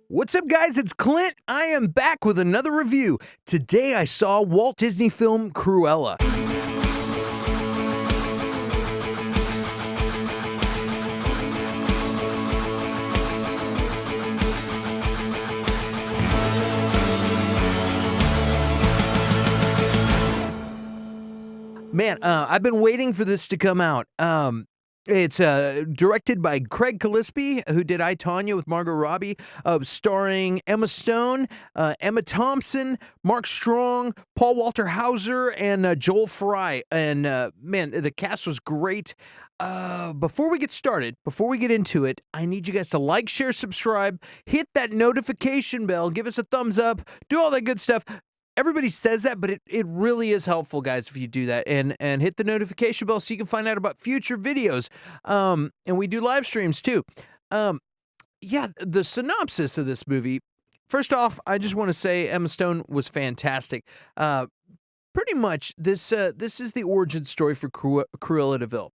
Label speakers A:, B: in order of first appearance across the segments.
A: What's up, guys? It's Clint. I am back with another review. Today I saw Walt Disney film Cruella. Man, I've been waiting for this to come out. It's directed by Craig Gillespie, who did I, Tonya with Margot Robbie, starring Emma Stone, Emma Thompson, Mark Strong, Paul Walter Hauser, and Joel Fry. And man, the cast was great. Before we get started, before we get into it, I need you guys to like, share, subscribe, hit that notification bell, give us a thumbs up, do all that good stuff. Everybody says that, but it really is helpful, guys, if you do that. And hit the notification bell so you can find out about future videos. And we do live streams, too. Yeah, the synopsis of this movie. First off, I just want to say Emma Stone was fantastic. Pretty much, this is the origin story for Cruella De Vil.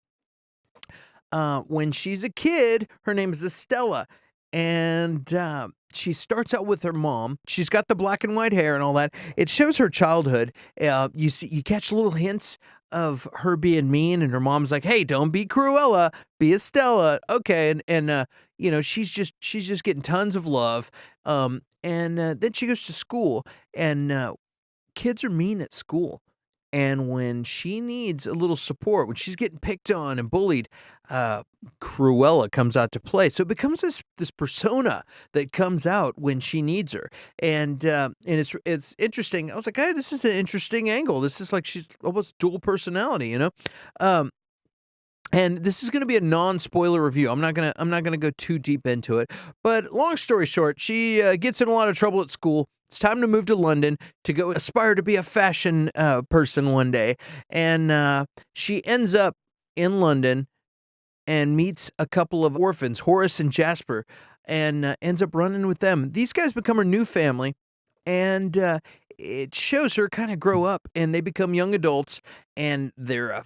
A: When she's a kid, her name is Estella. And she starts out with her mom. She's got the black and white hair and all that. It shows her childhood. You catch little hints of her being mean, and her mom's like, "Hey, don't be Cruella, be Estella." Okay, and she's just getting tons of love. And then she goes to school, and kids are mean at school. And when she needs a little support, when she's getting picked on and bullied, Cruella comes out to play. So it becomes this persona that comes out when she needs her, and it's interesting. I was like, hey, this is an interesting angle. This is like she's almost dual personality, And this is going to be a non-spoiler review. I'm not gonna go too deep into it. But long story short, she gets in a lot of trouble at school. It's time to move to London to go aspire to be a fashion person one day. And she ends up in London and meets a couple of orphans, Horace and Jasper, and ends up running with them. These guys become her new family, and it shows her kind of grow up, and they become young adults, and they're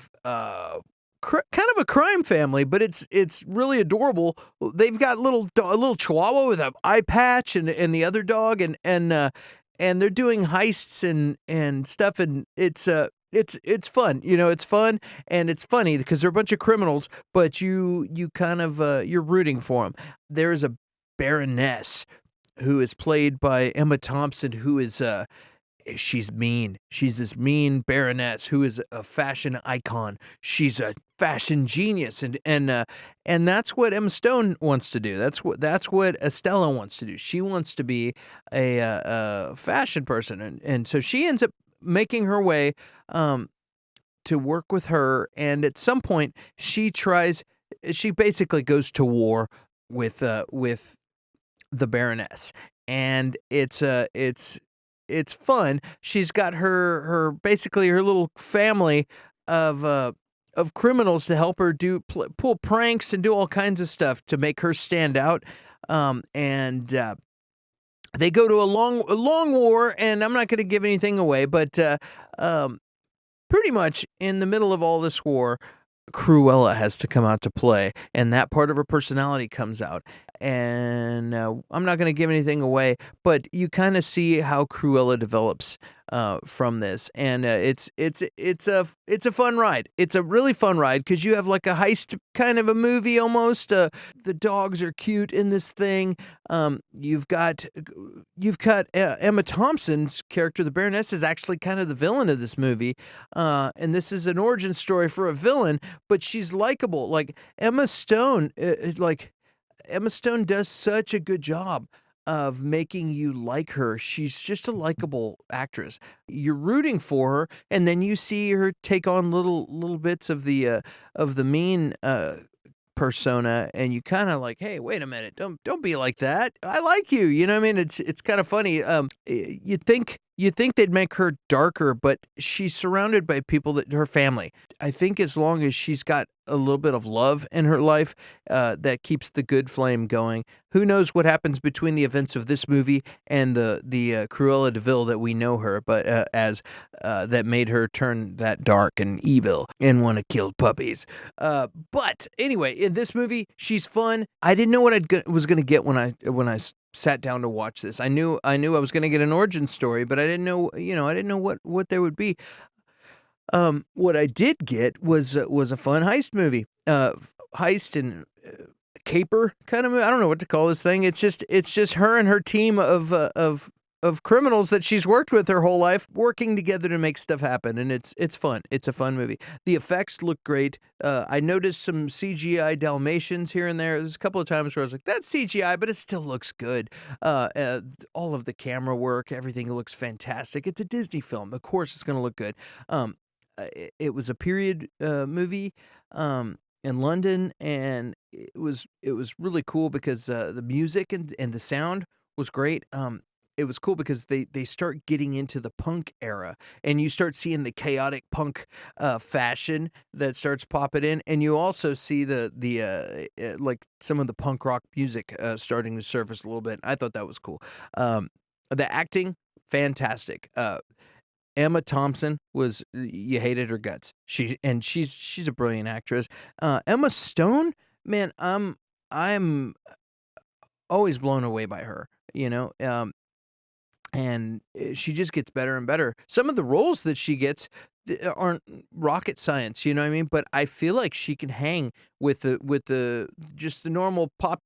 A: kind of a crime family, but it's really adorable. They've got a little chihuahua with an eye patch, and the other dog, and they're doing heists and stuff, and it's fun. It's fun, and it's funny because they're a bunch of criminals, but you kind of you're rooting for them. There's a baroness who is played by Emma Thompson, who is she's mean. She's this mean baroness who is a fashion icon. She's a fashion genius, and that's what Emma Stone wants to do. That's what Estella wants to do. She wants to be a fashion person, and so she ends up making her way to work with her. And at some point, she basically goes to war with the baroness, and it's fun. She's got her basically her little family of criminals to help her pull pranks and do all kinds of stuff to make her stand out. And they go to a long war, and I'm not going to give anything away, but pretty much in the middle of all this war, Cruella has to come out to play, and that part of her personality comes out. And I'm not going to give anything away, but you kind of see how Cruella develops from this, and it's a fun ride. It's a really fun ride because you have like a heist kind of a movie almost. The dogs are cute in this thing. You've got Emma Thompson's character, the Baroness, is actually kind of the villain of this movie, and this is an origin story for a villain, but she's likable. Like Emma Stone, Emma Stone does such a good job of making you like her. She's just a likable actress. You're rooting for her, and then you see her take on little bits of the mean persona, and you kind of like, hey, wait a minute, don't be like that. I like you. You know what I mean? It's kind of funny. You think they'd make her darker, but she's surrounded by people her family. I think as long as she's got a little bit of love in her life, that keeps the good flame going. Who knows what happens between the events of this movie and the Cruella De Vil that we know her, but as that made her turn that dark and evil and want to kill puppies. But anyway, in this movie, she's fun. I didn't know what I was going to get when I sat down to watch this. I knew I was gonna get an origin story, but I didn't know, I didn't know what there would be. What I did get was a fun heist movie. Heist and caper kind of movie. I don't know what to call this thing. It's just her and her team of criminals that she's worked with her whole life working together to make stuff happen, and it's fun. It's a fun movie. The effects look great. I noticed some CGI Dalmatians here and there. There's a couple of times where I was like, "That's CGI," but it still looks good. All of the camera work, everything looks fantastic. It's a Disney film, of course, it's going to look good. It was a period movie in London, and it was really cool because the music and the sound was great. It was cool because they start getting into the punk era, and you start seeing the chaotic punk fashion that starts popping in, and you also see the like some of the punk rock music starting to surface a little bit. I thought that was cool. The acting, fantastic. Emma Thompson was you hated her guts. She's a brilliant actress. Emma Stone, man, I'm always blown away by her. And she just gets better and better. Some of the roles that she gets aren't rocket science, you know what I mean? But I feel like she can hang with the just the normal pop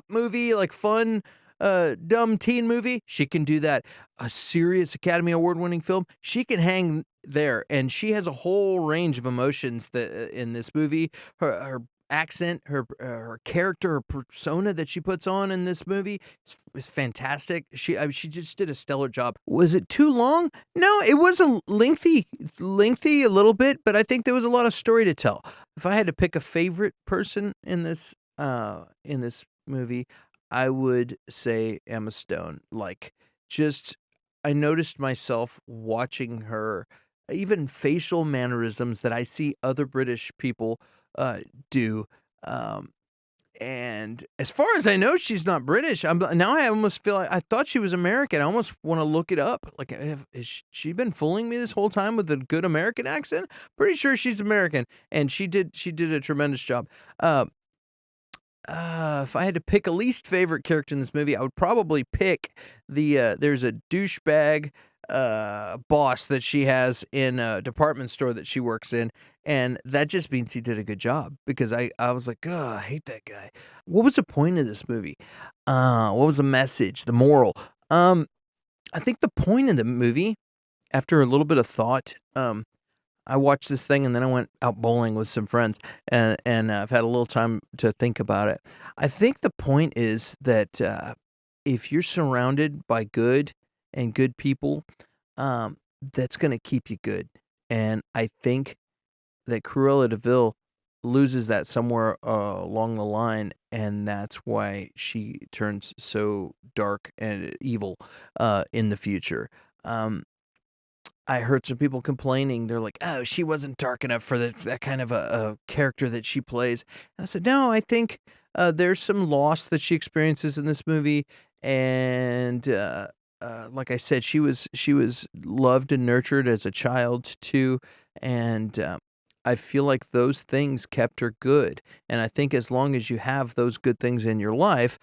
A: movie, like fun dumb teen movie. She can do that. A serious Academy Award winning film, she can hang there, and she has a whole range of emotions that in this movie. Her accent, her character, her persona that she puts on in this movie is fantastic. She just did a stellar job. Was it too long? No, it was a lengthy a little bit, but I think there was a lot of story to tell. If I had to pick a favorite person in this movie, I would say Emma Stone. Like, just I noticed myself watching her, even facial mannerisms that I see other British people do. Um, and as far as I know, she's not British. Now I almost feel like I thought she was American. I almost want to look it up. Like, has she been fooling me this whole time with a good American accent? Pretty sure she's American, and she did a tremendous job. If I had to pick a least favorite character in this movie, I would probably pick there's a douchebag boss that she has in a department store that she works in, and that just means he did a good job because I was like, oh, I hate that guy. What was the point of this movie? What was the message, the moral? I think the point of the movie, after a little bit of thought, I watched this thing and then I went out bowling with some friends, and I've had a little time to think about it. I think the point is that if you're surrounded by good and good people, that's going to keep you good. And I think that Cruella De Vil loses that somewhere along the line, and that's why she turns so dark and evil in the future. Um, I heard some people complaining. They're like, "Oh, she wasn't dark enough for that kind of a character that she plays." And I said, "No, I think there's some loss that she experiences in this movie, and like I said, she was loved and nurtured as a child too, and I feel like those things kept her good. And I think as long as you have those good things in your life,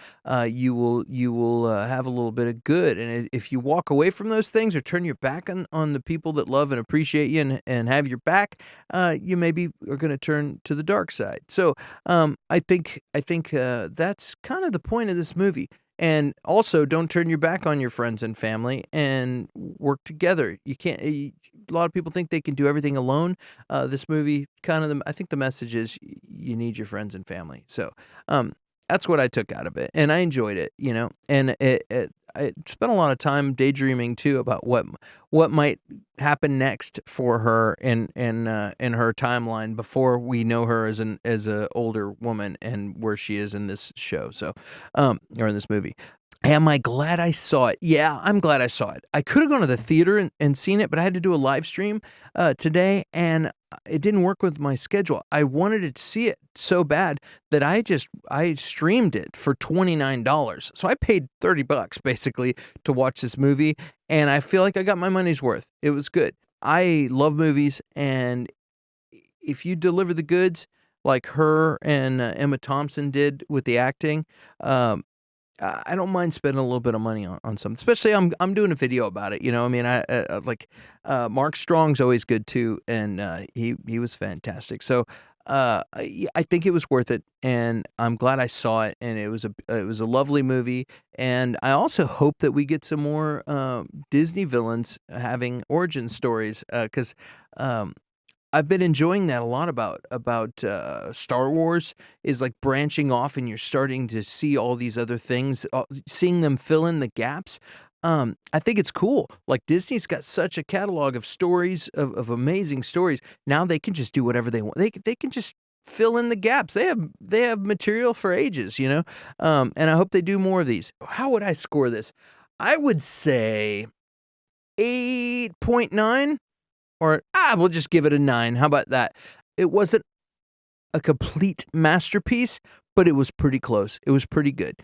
A: you will have a little bit of good. And if you walk away from those things or turn your back on the people that love and appreciate you and have your back, you maybe are going to turn to the dark side. So I think that's kind of the point of this movie. And also, don't turn your back on your friends and family and work together. You can't. A lot of people think they can do everything alone. This movie kind of I think the message is you need your friends and family. So that's what I took out of it, and I enjoyed it. And I spent a lot of time daydreaming too about what might happen next for her in her timeline before we know her as a older woman and where she is in this show. So or in this movie. Am I glad I saw it? Yeah, I'm glad I saw it. I could have gone to the theater and seen it, but I had to do a live stream today, and it didn't work with my schedule. I wanted to see it so bad that I streamed it for $29. So I paid $30 basically to watch this movie, and I feel like I got my money's worth. It was good. I love movies, and if you deliver the goods like her and Emma Thompson did with the acting, I don't mind spending a little bit of money on something, especially I'm doing a video about it. I mean, like Mark Strong's always good too, and he was fantastic. So I think it was worth it, and I'm glad I saw it, and it was a lovely movie, and I also hope that we get some more Disney villains having origin stories, because I've been enjoying that a lot about Star Wars is like branching off, and you're starting to see all these other things, seeing them fill in the gaps. I think it's cool. Like Disney's got such a catalog of stories of amazing stories. Now they can just do whatever they want. They can just fill in the gaps. They have material for ages, and I hope they do more of these. How would I score this? I would say 8.9. Or, we'll just give it a 9. How about that? It wasn't a complete masterpiece, but it was pretty close. It was pretty good.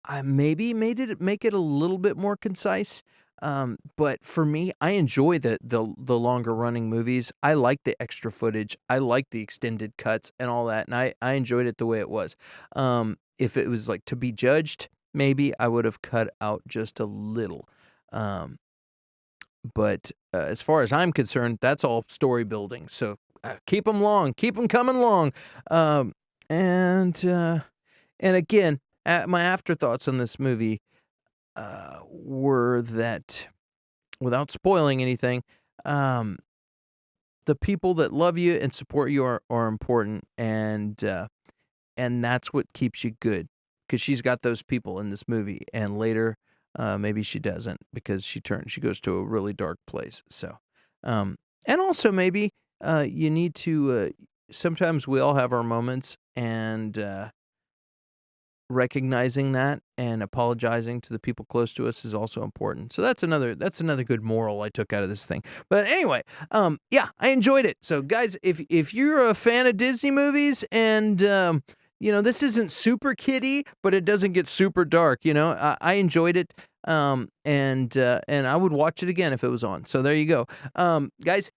A: I maybe make it a little bit more concise, but for me, I enjoy the longer running movies. I like the extra footage. I like the extended cuts and all that, and I enjoyed it the way it was. If it was like to be judged, maybe I would have cut out just a little. But as far as I'm concerned, that's all story building. So keep them long, keep them coming long. And again, my afterthoughts on this movie were that, without spoiling anything, the people that love you and support you are important, and that's what keeps you good. Because she's got those people in this movie, and later. Maybe she doesn't, because she goes to a really dark place. So, and also maybe you need to. Sometimes we all have our moments, and recognizing that and apologizing to the people close to us is also important. So that's another good moral I took out of this thing. But anyway, yeah, I enjoyed it. So guys, if you're a fan of Disney movies and this isn't super kiddie, but it doesn't get super dark. I enjoyed it, and I would watch it again if it was on. So there you go, guys.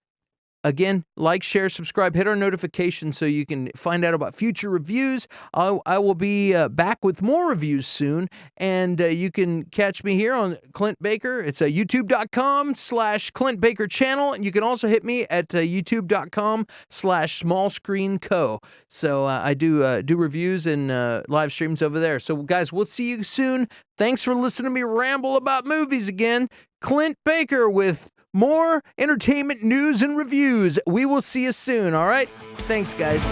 A: Again, like, share, subscribe, hit our notifications so you can find out about future reviews. I will be back with more reviews soon, and you can catch me here on Clint Baker. It's youtube.com/Clint Baker channel, and you can also hit me at youtube.com/smallscreenco. So I do reviews and live streams over there. So guys, we'll see you soon. Thanks for listening to me ramble about movies again. Clint Baker with more entertainment news and reviews. We will see you soon, all right? Thanks, guys.